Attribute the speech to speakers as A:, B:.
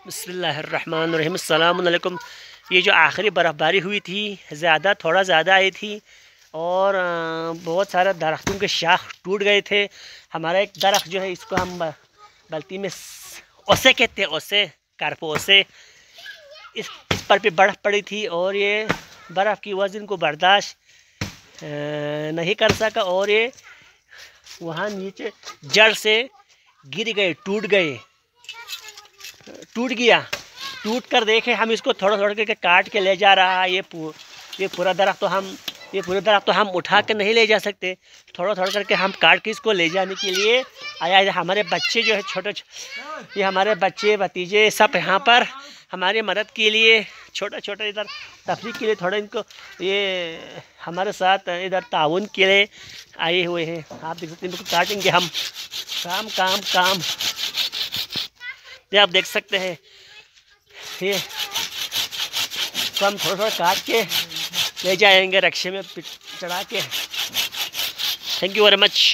A: बिस्मिल्लाहिर्रहमानिर्रहीम। अस्सलाम वालेकुम। ये जो आखिरी बर्फ़बारी हुई थी थोड़ा ज़्यादा आई थी और बहुत सारे दरख्तों के शाख टूट गए थे। हमारा एक दरख्त जो है इसको हम बल्कि में ओसे कहते हैं, ओसे कारपो ओसे। इस पर भी बर्फ़ पड़ी थी और ये बर्फ़ की वज़न को बर्दाश्त नहीं कर सका और ये वहाँ नीचे जड़ से गिर गए, टूट गया। टूट कर देखे हम इसको थोड़ा थोड़ा करके काट के ले जा रहा है। ये पूरा दरख्त तो हम उठा के नहीं ले जा सकते, थोड़ा थोड़ा करके हम काट के इसको ले जाने के लिए आया। हमारे बच्चे जो है ये हमारे बच्चे भतीजे सब यहाँ पर हमारी मदद के लिए छोटा छोटा इधर तफरीक के लिए थोड़ा इनको ये हमारे साथ इधर ताउन के लिए आए हुए हैं। आप देख सकते हैं इनको काटेंगे हम। काम ये आप देख सकते हैं। ये तो हम थोड़ा थोड़ा काट के ले जाएंगे रक्शे में चढ़ा के। Thank you very much.